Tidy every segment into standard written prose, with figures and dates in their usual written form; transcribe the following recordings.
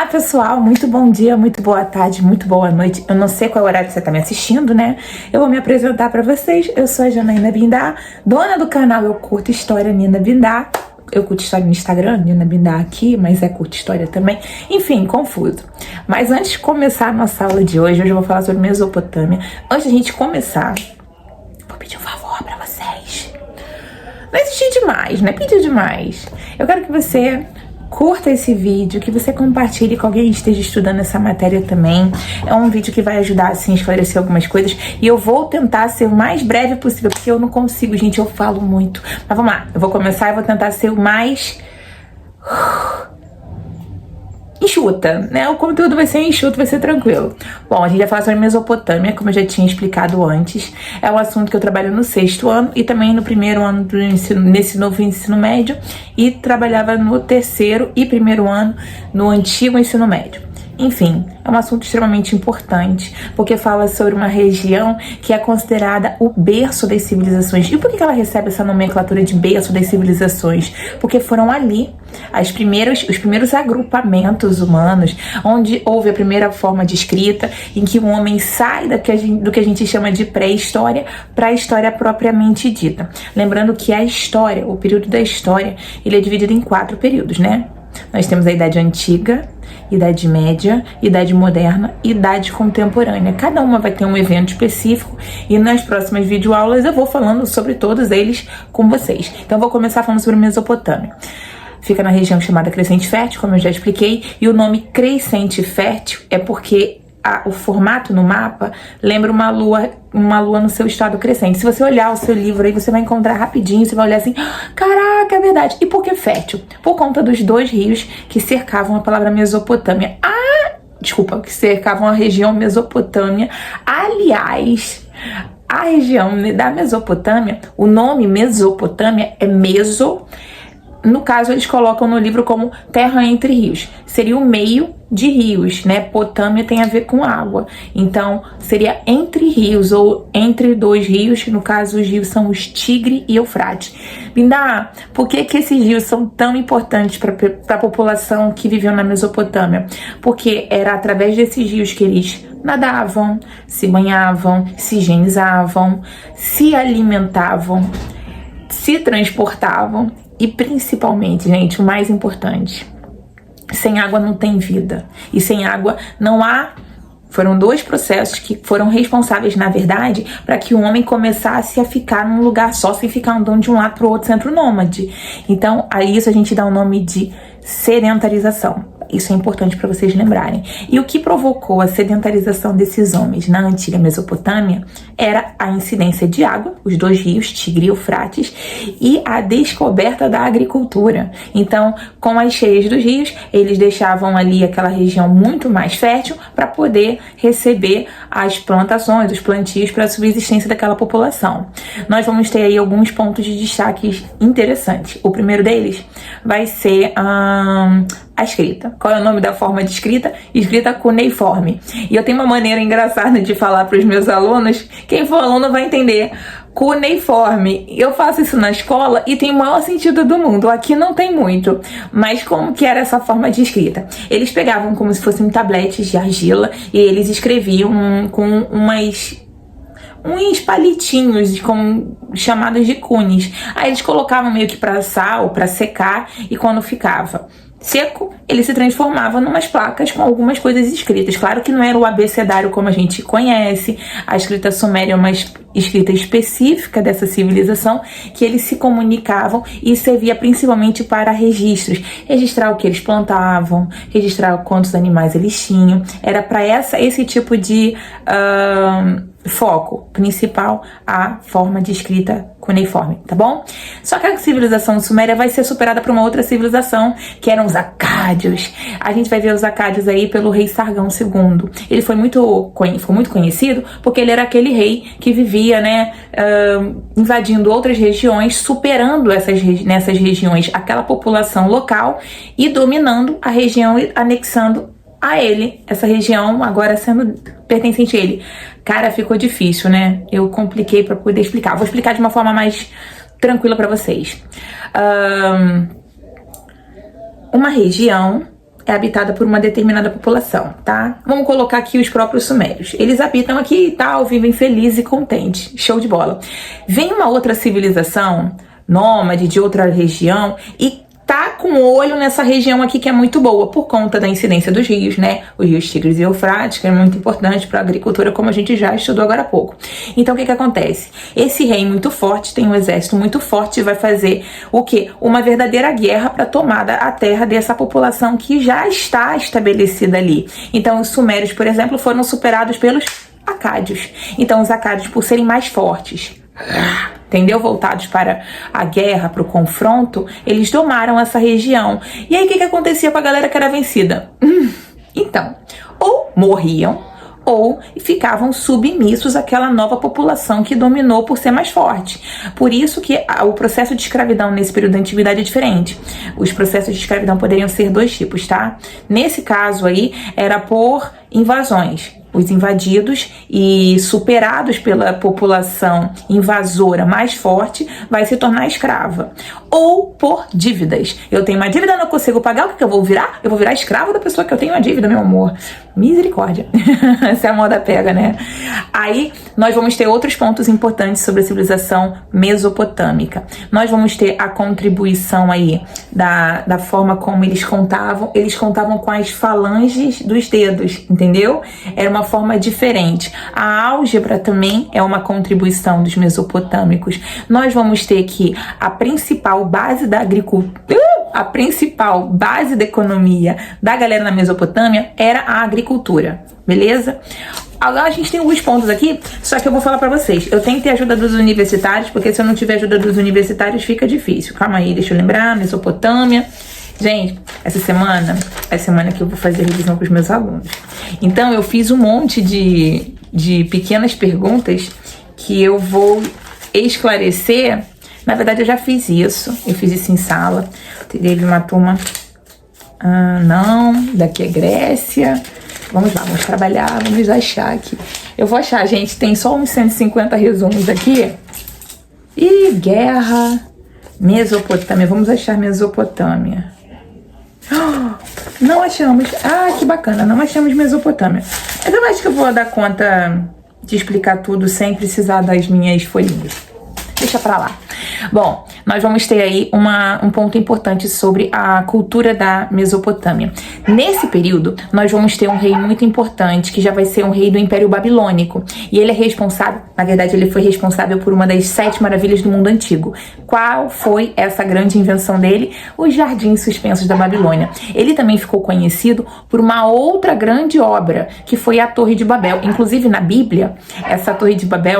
Olá pessoal, muito bom dia, muito boa tarde, muito boa noite. Eu não sei qual horário você tá me assistindo, né? Eu vou me apresentar pra vocês. Eu sou a Janaína Bindá, dona do canal Eu Curto História Nina Bindá. Eu curto história no Instagram, Nina Bindá aqui, mas é curto história também. Enfim, confuso. Mas antes de começar a nossa aula de hoje eu vou falar sobre Mesopotâmia. Antes de a gente começar, vou pedir um favor pra vocês. Não existe demais, não é pedir demais. Eu quero que você curta esse vídeo, que você compartilhe com alguém que esteja estudando essa matéria também. É um vídeo que vai ajudar, assim, a esclarecer algumas coisas. E eu vou tentar ser o mais breve possível, porque eu não consigo, gente, eu falo muito. Mas vamos lá, eu vou começar e vou tentar ser o mais enxuta, né? O conteúdo vai ser enxuto, vai ser tranquilo. Bom, a gente vai falar sobre Mesopotâmia, como eu já tinha explicado antes. É um assunto que eu trabalho no 6º ano e também no 1º ano do ensino, nesse novo ensino médio, e trabalhava no 3º e 1º ano no antigo ensino médio. Enfim, é um assunto extremamente importante, porque fala sobre uma região que é considerada o berço das civilizações. E por que ela recebe essa nomenclatura de berço das civilizações? Porque foram ali os primeiros agrupamentos humanos, onde houve a primeira forma de escrita, em que o homem sai do que a gente chama de pré-história para a história propriamente dita. Lembrando que a história, o período da história, ele é dividido em 4 períodos, né? Nós temos a Idade Antiga, Idade Média, Idade Moderna e Idade Contemporânea. Cada uma vai ter um evento específico e nas próximas videoaulas eu vou falando sobre todos eles com vocês. Então eu vou começar falando sobre Mesopotâmia. Fica na região chamada Crescente Fértil, como eu já expliquei, e o nome Crescente Fértil é porque o formato no mapa lembra uma lua no seu estado crescente. Se você olhar o seu livro aí, você vai encontrar rapidinho, você vai olhar assim, caraca, é verdade. E por que fértil? Por conta dos 2 rios que cercavam a palavra Mesopotâmia. Que cercavam a região Mesopotâmia. Aliás, a região da Mesopotâmia, o nome Mesopotâmia é meso. No caso, eles colocam no livro como terra entre rios. Seria o meio de rios, né? Potâmia tem a ver com água. Então, seria entre rios ou entre 2 rios. No caso, os rios são os Tigre e Eufrates. Bindá, por que esses rios são tão importantes para a população que viveu na Mesopotâmia? Porque era através desses rios que eles nadavam, se banhavam, se higienizavam, se alimentavam, se transportavam. E principalmente, gente, o mais importante, sem água não tem vida. E sem água não há... Foram 2 processos que foram responsáveis, na verdade, para que o homem começasse a ficar num lugar só, sem ficar andando de um lado para o outro, centro nômade. Então, a isso a gente dá o nome de sedentarização. Isso é importante para vocês lembrarem. E o que provocou a sedentarização desses homens na antiga Mesopotâmia era a incidência de água, os 2 rios, Tigre e Eufrates, e a descoberta da agricultura. Então, com as cheias dos rios, eles deixavam ali aquela região muito mais fértil para poder receber as plantações, os plantios para a subsistência daquela população. Nós vamos ter aí alguns pontos de destaque interessantes. O primeiro deles vai ser a escrita. Qual é o nome da forma de escrita? Escrita cuneiforme. E eu tenho uma maneira engraçada de falar para os meus alunos, quem for aluno vai entender. Cuneiforme. Eu faço isso na escola e tem o maior sentido do mundo. Aqui não tem muito. Mas como que era essa forma de escrita? Eles pegavam como se fossem tabletes de argila e eles escreviam com uns palitinhos chamados de cunes. Aí eles colocavam meio que para assar ou para secar, e quando ficava seco, ele se transformava em umas placas com algumas coisas escritas. Claro que não era o abecedário como a gente conhece. A escrita suméria é uma escrita específica dessa civilização, que eles se comunicavam e servia principalmente para registros. Registrar o que eles plantavam, registrar quantos animais eles tinham. Era para esse tipo de foco principal, a forma de escrita cuneiforme, tá bom? Só que a civilização suméria vai ser superada por uma outra civilização, que eram os acádios. A gente vai ver os acádios aí pelo rei Sargão II. Ele foi muito conhecido porque ele era aquele rei que vivia, né, invadindo outras regiões, superando nessas regiões aquela população local e dominando a região e anexando a ele, essa região agora sendo pertencente a ele. Cara, ficou difícil, né? Eu compliquei para poder explicar. Vou explicar de uma forma mais tranquila para vocês. Uma região é habitada por uma determinada população, tá? Vamos colocar aqui os próprios sumérios. Eles habitam aqui e tal, vivem felizes e contentes. Show de bola. Vem uma outra civilização nômade de outra região e tá com o olho nessa região aqui que é muito boa, por conta da incidência dos rios, né? Os rios Tigres e Eufrates, que é muito importante para a agricultura, como a gente já estudou agora há pouco. Então, o que que acontece? Esse rei muito forte, tem um exército muito forte, vai fazer o quê? Uma verdadeira guerra para tomada a terra dessa população que já está estabelecida ali. Então, os sumérios, por exemplo, foram superados pelos acádios. Então, os acádios, por serem mais fortes, entendeu? Voltados para a guerra, para o confronto, eles domaram essa região. E aí, o que acontecia com a galera que era vencida? Então, ou morriam, ou ficavam submissos àquela nova população que dominou por ser mais forte. Por isso que o processo de escravidão nesse período da antiguidade é diferente. Os processos de escravidão poderiam ser dois tipos, tá? Nesse caso aí, era por invasões. Os invadidos e superados pela população invasora mais forte vai se tornar escrava. Ou por dívidas. Eu tenho uma dívida, não consigo pagar, o que eu vou virar? Eu vou virar escravo da pessoa que eu tenho uma dívida, meu amor. Misericórdia. Essa é a moda pega, né? Aí nós vamos ter outros pontos importantes sobre a civilização mesopotâmica. Nós vamos ter a contribuição aí da forma como eles contavam com as falanges dos dedos, entendeu? Era uma forma diferente. A álgebra também é uma contribuição dos mesopotâmicos. Nós vamos ter que a principal base da agricultura, a principal base da economia da galera na Mesopotâmia era a agricultura, beleza? Agora a gente tem alguns pontos aqui, só que eu vou falar pra vocês. Eu tenho que ter ajuda dos universitários, porque se eu não tiver ajuda dos universitários fica difícil. Calma aí, deixa eu lembrar, Mesopotâmia. Gente, essa semana é a semana que eu vou fazer revisão com os meus alunos. Então eu fiz um monte de pequenas perguntas que eu vou esclarecer. Na verdade eu já fiz isso, eu fiz isso em sala. Teve uma turma, não, daqui é Grécia. Vamos lá, vamos trabalhar, vamos achar aqui. Eu vou achar, gente, tem só uns 150 resumos aqui. E guerra, Mesopotâmia, vamos achar Mesopotâmia. Não achamos. Que bacana, não achamos Mesopotâmia. Mas eu acho que eu vou dar conta de explicar tudo sem precisar das minhas folhinhas. Deixa pra lá. Bom, nós vamos ter aí um ponto importante sobre a cultura da Mesopotâmia. Nesse período, nós vamos ter um rei muito importante, que já vai ser um rei do Império Babilônico. E ele é responsável, na verdade, ele foi responsável por uma das 7 maravilhas do mundo antigo. Qual foi essa grande invenção dele? Os Jardins Suspensos da Babilônia. Ele também ficou conhecido por uma outra grande obra, que foi a Torre de Babel. Inclusive, na Bíblia, essa Torre de Babel,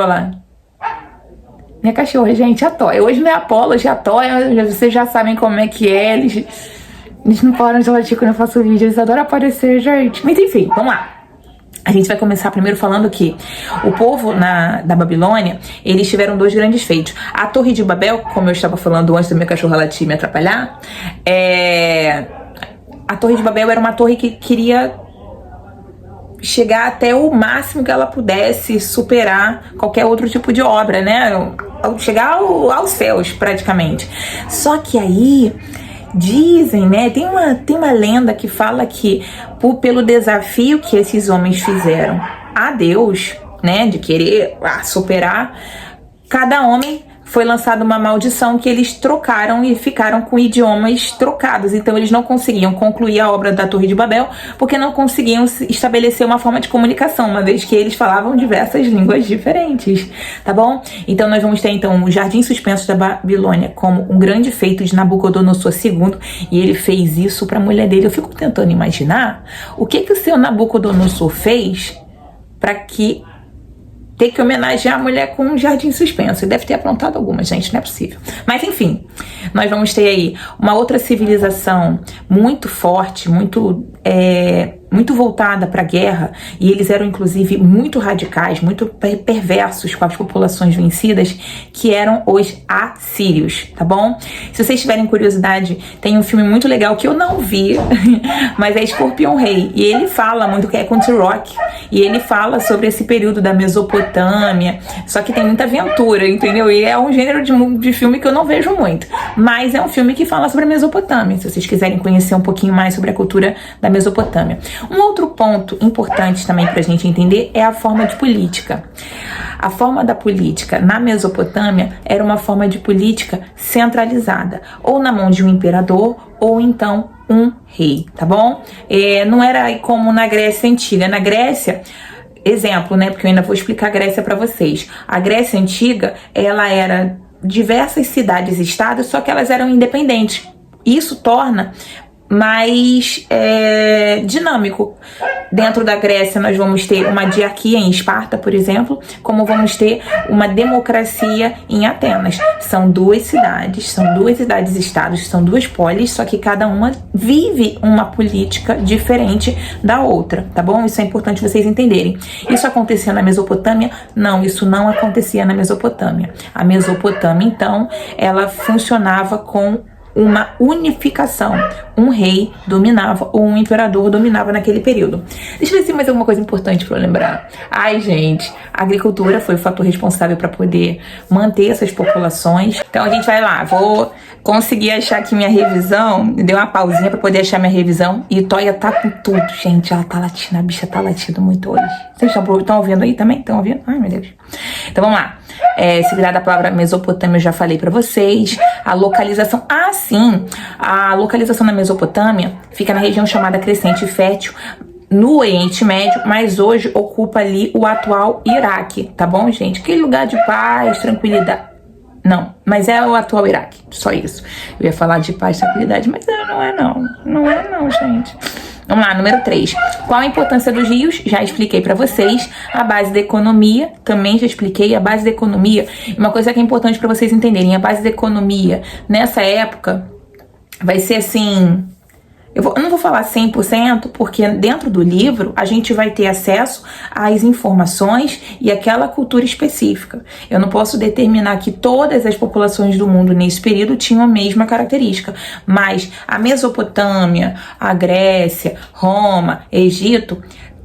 minha cachorra, gente, a Toia. Hoje não é Apolo, hoje é a Toia. Vocês já sabem como é que é. Eles não param de latir quando eu faço vídeo. Eles adoram aparecer, gente. Mas enfim, vamos lá. A gente vai começar primeiro falando que o povo da Babilônia, eles tiveram 2 grandes feitos. A Torre de Babel, como eu estava falando antes da minha cachorra latir e me atrapalhar, a Torre de Babel era uma torre que queria chegar até o máximo que ela pudesse superar qualquer outro tipo de obra, né? Chegar aos céus, praticamente. Só que aí dizem, né? Tem uma lenda que fala que pelo desafio que esses homens fizeram a Deus, né? De querer superar, cada homem foi lançada uma maldição que eles trocaram e ficaram com idiomas trocados. Então eles não conseguiam concluir a obra da Torre de Babel porque não conseguiam estabelecer uma forma de comunicação, uma vez que eles falavam diversas línguas diferentes, tá bom? Então nós vamos ter então os Jardins Suspensos da Babilônia como um grande feito de Nabucodonosor II, e ele fez isso para a mulher dele. Eu fico tentando imaginar o que o seu Nabucodonosor fez para que ter que homenagear a mulher com um jardim suspenso. Ele deve ter aprontado algumas, gente, não é possível. Mas enfim, nós vamos ter aí uma outra civilização muito forte, muito muito voltada para a guerra, e eles eram inclusive muito radicais, muito perversos com as populações vencidas, que eram os assírios, tá bom? Se vocês tiverem curiosidade, tem um filme muito legal que eu não vi, mas é Escorpião Rei, e ele fala muito, que é com T-Rock, e ele fala sobre esse período da Mesopotâmia, só que tem muita aventura, entendeu? E é um gênero de filme que eu não vejo muito, mas é um filme que fala sobre a Mesopotâmia, se vocês quiserem conhecer um pouquinho mais sobre a cultura da Mesopotâmia. Um outro ponto importante também pra gente entender é a forma de política. A forma da política na Mesopotâmia era uma forma de política centralizada, ou na mão de um imperador, ou então um rei, tá bom? Não era como na Grécia Antiga. Na Grécia, exemplo, né, porque eu ainda vou explicar a Grécia pra vocês. A Grécia Antiga, ela era diversas cidades-estados, só que elas eram independentes. Isso torna mais dinâmico. Dentro da Grécia nós vamos ter uma diarquia em Esparta, por exemplo, como vamos ter uma democracia em Atenas. São duas cidades-estados, são duas polis, só que cada uma vive uma política diferente da outra, tá bom? Isso é importante vocês entenderem. Isso acontecia na Mesopotâmia? Não, isso não acontecia na Mesopotâmia. A Mesopotâmia, então, ela funcionava com uma unificação. Um rei dominava ou um imperador dominava naquele período. Deixa eu ver se mais alguma coisa importante para eu lembrar. Ai, gente, a agricultura foi o fator responsável para poder manter essas populações. Então a gente vai lá, vou conseguir achar aqui minha revisão. Deu uma pausinha para poder achar minha revisão. E Toia tá com tudo, gente. Ela tá latindo, a bicha tá latindo muito hoje. Vocês estão ouvindo aí também? Estão ouvindo? Ai, meu Deus. Então vamos lá. Significado da palavra Mesopotâmia eu já falei pra vocês. A localização, sim, a localização na Mesopotâmia fica na região chamada Crescente Fértil, no Oriente Médio, mas hoje ocupa ali o atual Iraque, tá bom, gente? Aquele lugar de paz, tranquilidade. Não, mas é o atual Iraque, só isso. Eu ia falar de paz e tranquilidade, mas não é não, gente. Vamos lá, número 3. Qual a importância dos rios? Já expliquei pra vocês. A base da economia, também já expliquei. A base da economia, uma coisa que é importante pra vocês entenderem. A base da economia, nessa época, vai ser assim... Eu não vou falar 100%, porque dentro do livro a gente vai ter acesso às informações e àquela cultura específica. Eu não posso determinar que todas as populações do mundo nesse período tinham a mesma característica, mas a Mesopotâmia, a Grécia, Roma, Egito,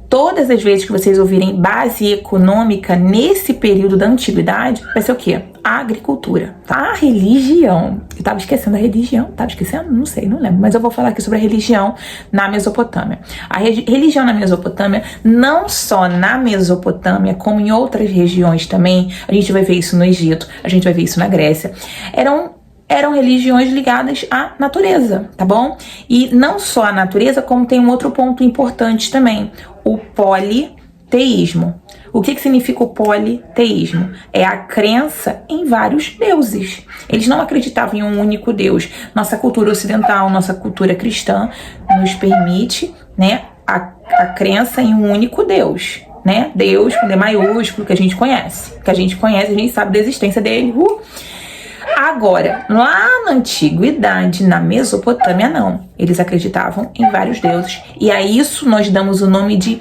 todas as vezes que vocês ouvirem base econômica nesse período da antiguidade, vai ser o quê? A agricultura, tá? A religião. Eu tava esquecendo a religião, tava esquecendo? Não sei, não lembro, mas eu vou falar aqui sobre a religião na Mesopotâmia. A religião na Mesopotâmia, não só na Mesopotâmia, como em outras regiões também, a gente vai ver isso no Egito, a gente vai ver isso na Grécia, eram religiões ligadas à natureza, tá bom? E não só à natureza, como tem um outro ponto importante também, o politeísmo. O que significa o politeísmo? É a crença em vários deuses. Eles não acreditavam em um único Deus. Nossa cultura ocidental, nossa cultura cristã nos permite, né, a crença em um único Deus, né? Deus com D maiúsculo, que a gente conhece, a gente sabe da existência dele. Agora, lá na antiguidade, na Mesopotâmia, não. Eles acreditavam em vários deuses. E a isso nós damos o nome de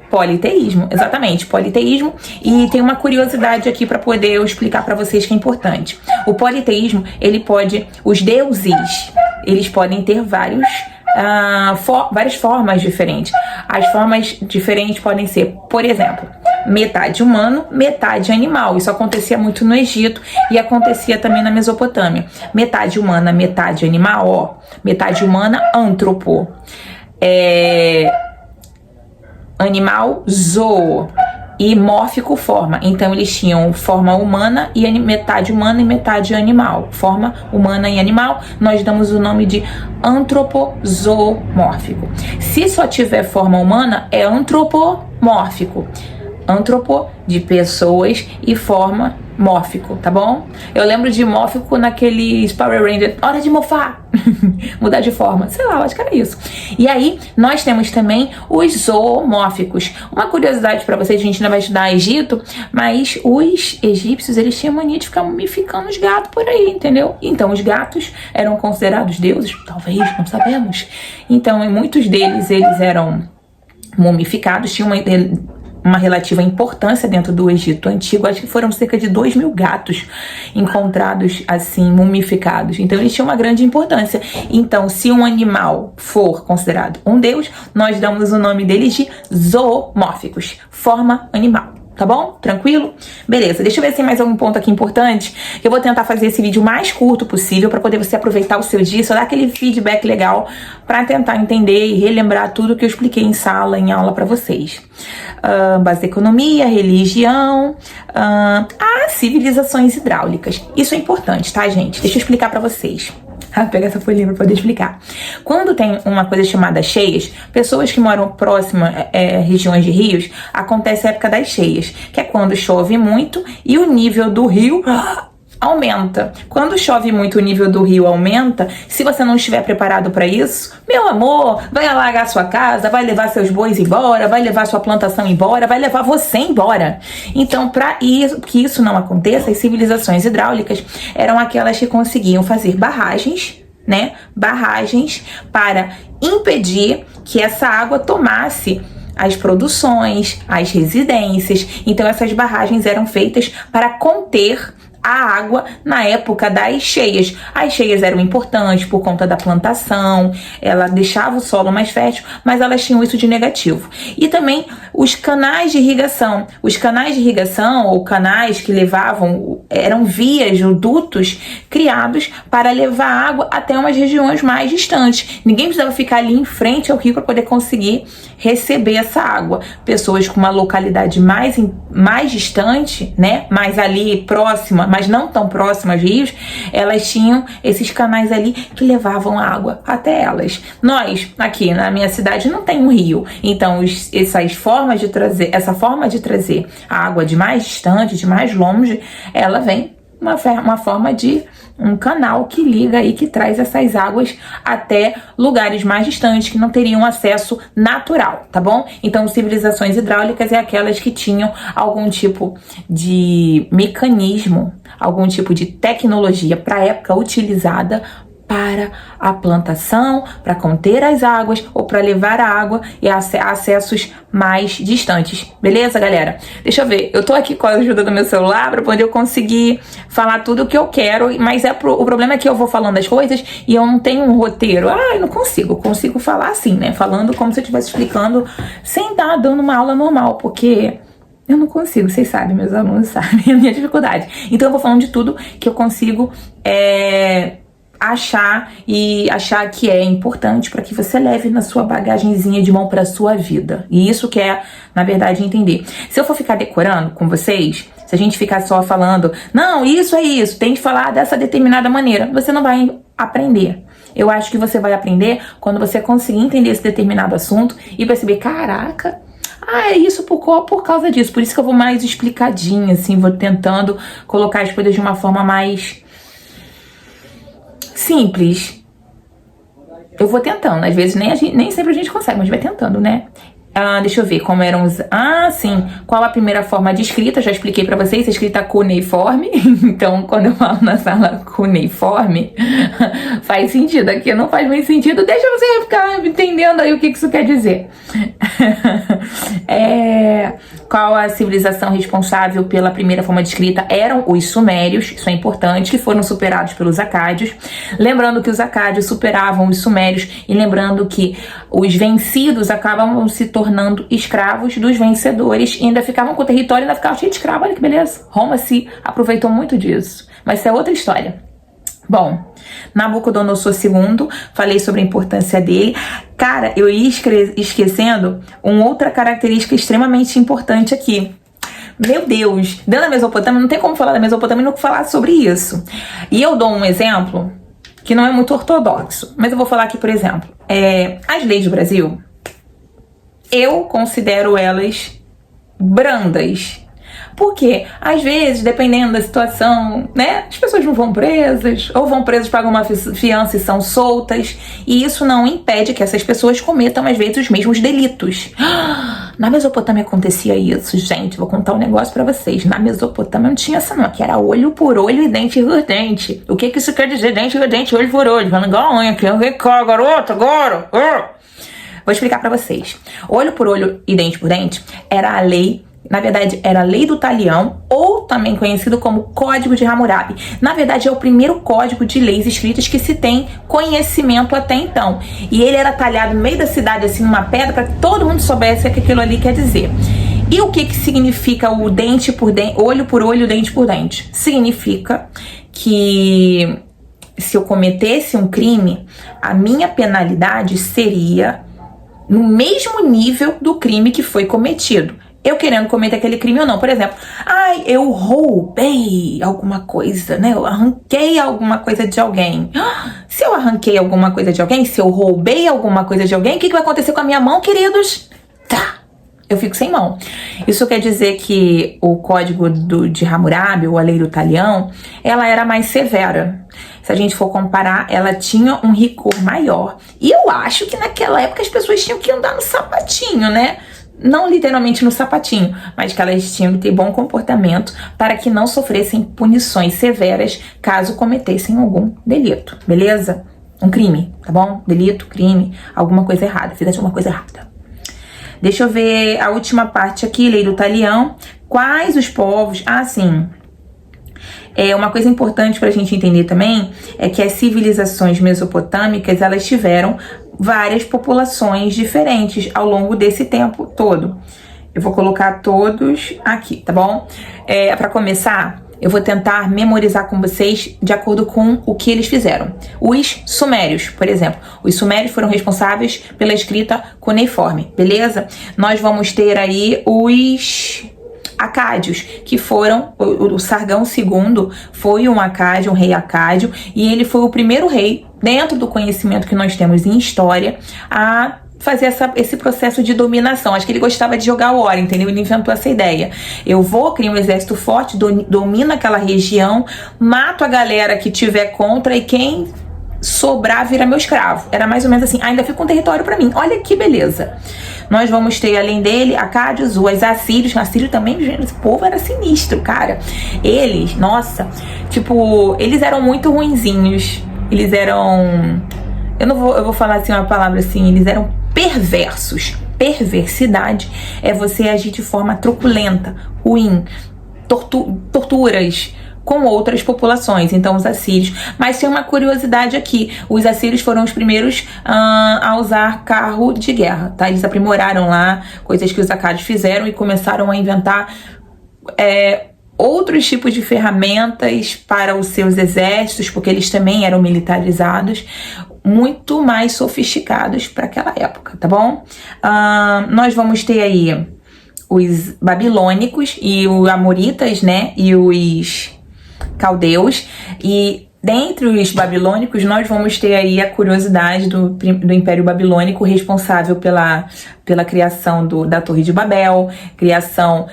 politeísmo. Exatamente, politeísmo. E tem uma curiosidade aqui para poder eu explicar para vocês que é importante. O politeísmo, os deuses, eles podem ter várias formas diferentes. As formas diferentes podem ser, por exemplo, metade humano, metade animal. Isso acontecia muito no Egito e acontecia também na Mesopotâmia. Metade humana, metade animal, metade humana, antropo. Animal, zoo. E mórfico, forma. Então eles tinham forma humana e metade humana e metade animal. Forma humana e animal, nós damos o nome de antropozoomórfico. Se só tiver forma humana, é antropomórfico. antropo, de pessoas, e forma, mórfico, tá bom? Eu lembro de mórfico naqueles Power Rangers, hora de mofar, mudar de forma, sei lá, eu acho que era isso. E aí, nós temos também os zoomórficos. Uma curiosidade pra vocês, a gente ainda vai estudar Egito, mas os egípcios, eles tinham mania de ficar mumificando os gatos por aí, entendeu? Então, os gatos eram considerados deuses, talvez, não sabemos. Então, muitos deles, eles eram mumificados, tinham uma relativa importância dentro do Egito Antigo. Acho que foram cerca de 2.000 gatos encontrados assim, mumificados. Então eles tinham uma grande importância. Então, se um animal for considerado um deus, nós damos o nome deles de zoomórficos, forma animal. Tá bom? Tranquilo? Beleza, deixa eu ver se tem mais algum ponto aqui importante. Eu vou tentar fazer esse vídeo o mais curto possível para poder você aproveitar o seu dia, só dar aquele feedback legal para tentar entender e relembrar tudo que eu expliquei em sala, em aula para vocês. Base da economia, religião, civilizações hidráulicas. Isso é importante, tá, gente? Deixa eu explicar para vocês. Vou pegar essa folhinha para poder explicar. Quando tem uma coisa chamada cheias, pessoas que moram próximas regiões de rios, acontece a época das cheias, que é quando chove muito e o nível do rio aumenta. Quando chove muito, o nível do rio aumenta. Se você não estiver preparado para isso, meu amor, vai alagar sua casa, vai levar seus bois embora, vai levar sua plantação embora, vai levar você embora. Então, para que isso não aconteça, as civilizações hidráulicas eram aquelas que conseguiam fazer barragens, né? Barragens para impedir que essa água tomasse as produções, as residências. Então, essas barragens eram feitas para conter a água na época das cheias. As cheias eram importantes por conta da plantação, ela deixava o solo mais fértil, mas elas tinham isso de negativo. E também os canais de irrigação. Os canais de irrigação, ou canais que levavam, eram vias ou dutos criados para levar água até umas regiões mais distantes. Ninguém precisava ficar ali em frente ao rio para poder conseguir receber essa água. Pessoas com uma localidade mais distante, né, mais ali próxima, mas não tão próximas rios, elas tinham esses canais ali que levavam água até elas. Nós, aqui na minha cidade, não tem um rio, então essa forma de trazer a água de mais distante, de mais longe, ela vem uma forma de um canal que liga aí, que traz essas águas até lugares mais distantes que não teriam acesso natural, tá bom? Então, civilizações hidráulicas é aquelas que tinham algum tipo de mecanismo, algum tipo de tecnologia para a época utilizada para a plantação, para conter as águas ou para levar a água e acessos mais distantes. Beleza, galera? Deixa eu ver. Eu tô aqui com a ajuda do meu celular para poder eu conseguir falar tudo o que eu quero, mas o problema é que eu vou falando as coisas e eu não tenho um roteiro. Eu não consigo. Eu consigo falar assim, né? Falando como se eu estivesse explicando sem estar dando uma aula normal, porque eu não consigo, vocês sabem, meus alunos sabem a minha dificuldade. Então eu vou falando de tudo que eu consigo achar que é importante para que você leve na sua bagagenzinha de mão para sua vida. E isso que é, na verdade, entender. Se eu for ficar decorando com vocês, se a gente ficar só falando, não, isso é isso, tem que falar dessa determinada maneira, você não vai aprender. Eu acho que você vai aprender quando você conseguir entender esse determinado assunto e perceber, caraca, é isso por causa disso. Por isso que eu vou mais explicadinha, assim, vou tentando colocar as coisas de uma forma mais simples. Eu vou tentando, às vezes nem sempre a gente consegue, mas vai tentando, né? Deixa eu ver como eram os... sim. Qual a primeira forma de escrita? Já expliquei pra vocês, a escrita cuneiforme. Então, quando eu falo na sala cuneiforme, faz sentido. Aqui não faz muito sentido. Deixa você ficar entendendo aí o que isso quer dizer. Qual a civilização responsável pela primeira forma de escrita? Eram os sumérios, isso é importante, que foram superados pelos acádios. Lembrando que os acádios superavam os sumérios e lembrando que os vencidos acabavam se tornando escravos dos vencedores e ainda ficavam com o território e ainda ficavam cheios de escravos. Olha que beleza. Roma se aproveitou muito disso. Mas isso é outra história. Bom, Nabucodonosor II, falei sobre a importância dele. Cara, eu ia esquecendo uma outra característica extremamente importante aqui. Meu Deus, dentro da Mesopotâmia, não tem como falar da Mesopotâmia e não falar sobre isso. E eu dou um exemplo que não é muito ortodoxo, mas eu vou falar aqui, por exemplo, as leis do Brasil, eu considero elas brandas. Porque, às vezes, dependendo da situação, né, as pessoas não vão presas, ou vão presas, pagam uma fiança e são soltas, e isso não impede que essas pessoas cometam, às vezes, os mesmos delitos. Na Mesopotâmia acontecia isso, gente, vou contar um negócio pra vocês. Na Mesopotâmia não tinha essa não, que era olho por olho e dente por dente. O que isso quer dizer? Dente por dente, olho por olho. Falando igual a unha aqui, vem cá, garota, agora. Vou explicar pra vocês. Olho por olho e dente por dente era a lei. Na verdade, era a Lei do Talião, ou também conhecido como Código de Hammurabi. Na verdade, é o primeiro código de leis escritas que se tem conhecimento até então. E ele era talhado no meio da cidade, assim, numa pedra, para que todo mundo soubesse o que aquilo ali quer dizer. E o que significa o dente por dente, olho por olho, dente por dente? Significa que se eu cometesse um crime, a minha penalidade seria no mesmo nível do crime que foi cometido. Eu querendo cometer aquele crime ou não. Por exemplo, eu roubei alguma coisa, né? Eu arranquei alguma coisa de alguém. Se eu arranquei alguma coisa de alguém, se eu roubei alguma coisa de alguém, o que vai acontecer com a minha mão, queridos? Eu fico sem mão. Isso quer dizer que o código de Hammurabi, ou a lei do Talião, ela era mais severa. Se a gente for comparar, ela tinha um rigor maior. E eu acho que naquela época as pessoas tinham que andar no sapatinho, né? Não literalmente no sapatinho, mas que elas tinham que ter bom comportamento para que não sofressem punições severas caso cometessem algum delito, beleza? Um crime, tá bom? Delito, crime, alguma coisa errada, fizesse alguma coisa errada. Deixa eu ver a última parte aqui, lei do Talião. Quais os povos... sim. Uma coisa importante para a gente entender também é que as civilizações mesopotâmicas, elas tiveram várias populações diferentes ao longo desse tempo todo. Eu vou colocar todos aqui, tá bom? Para começar, eu vou tentar memorizar com vocês de acordo com o que eles fizeram. Os sumérios, por exemplo. Os sumérios foram responsáveis pela escrita cuneiforme, beleza? Nós vamos ter aí os acádios, que foram, o Sargão II foi um acádio, um rei acádio, e ele foi o primeiro rei, dentro do conhecimento que nós temos em história, a fazer esse processo de dominação. Acho que ele gostava de jogar o War, entendeu? Ele inventou essa ideia. Eu vou criar um exército forte, domino aquela região, mato a galera que tiver contra e quem sobrar vira meu escravo. Era mais ou menos assim, ainda fica um território pra mim. Olha que beleza. Nós vamos ter, além dele, acádios, os assírios. Assírio também, esse povo era sinistro, cara. Eles, nossa, tipo, eles eram muito ruinzinhos. Eles eram... Eu vou falar assim uma palavra assim, eles eram perversos. Perversidade é você agir de forma truculenta, ruim, torturas com outras populações, então os assírios. Mas tem uma curiosidade aqui, os assírios foram os primeiros a usar carro de guerra, tá? Eles aprimoraram lá coisas que os acádios fizeram e começaram a inventar outros tipos de ferramentas para os seus exércitos, porque eles também eram militarizados, muito mais sofisticados para aquela época, tá bom? Nós vamos ter aí os babilônicos e os amoritas, né? E os caldeus, e dentre os babilônicos nós vamos ter aí a curiosidade do Império Babilônico, responsável pela criação da Torre de Babel, criação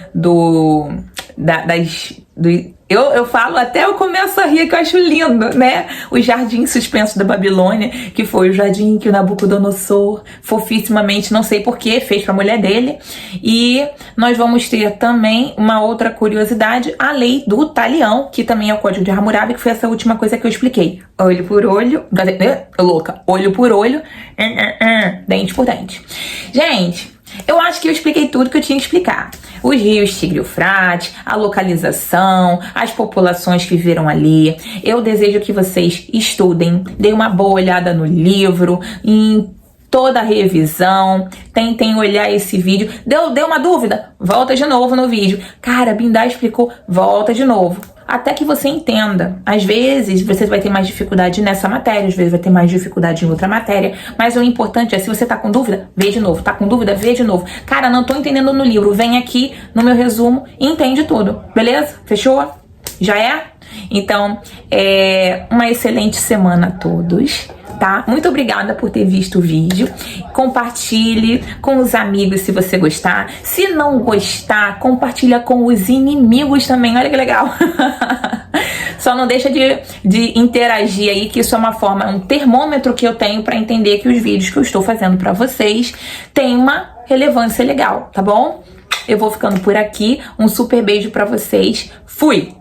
eu falo até eu começo a rir, que eu acho lindo, né? O jardim suspenso da Babilônia, que foi o jardim que o Nabucodonosor, fofissimamente, não sei porquê, fez pra mulher dele. E nós vamos ter também uma outra curiosidade, a lei do Talião, que também é o Código de Hammurabi, que foi essa última coisa que eu expliquei. Olho por olho, louca, olho por olho, dente por dente. Gente, eu acho que eu expliquei tudo que eu tinha que explicar. Os rios Tigre e Eufrates, a localização, as populações que viveram ali. Eu desejo que vocês estudem, deem uma boa olhada no livro, em toda a revisão, tentem olhar esse vídeo. Deu uma dúvida? Volta de novo no vídeo. Cara, Bindá explicou, volta de novo. Até que você entenda. Às vezes você vai ter mais dificuldade nessa matéria, às vezes vai ter mais dificuldade em outra matéria, mas o importante é, se você tá com dúvida, vê de novo. Tá com dúvida, vê de novo. Cara, não tô entendendo no livro, vem aqui no meu resumo e entende tudo, beleza? Fechou? Já é? Então, uma excelente semana a todos, tá? Muito obrigada por ter visto o vídeo. Compartilhe com os amigos se você gostar. Se não gostar, compartilha com os inimigos também. Olha que legal. Só não deixa de interagir aí, que isso é uma forma, um termômetro que eu tenho para entender que os vídeos que eu estou fazendo para vocês têm uma relevância legal, tá bom? Eu vou ficando por aqui. Um super beijo para vocês. Fui!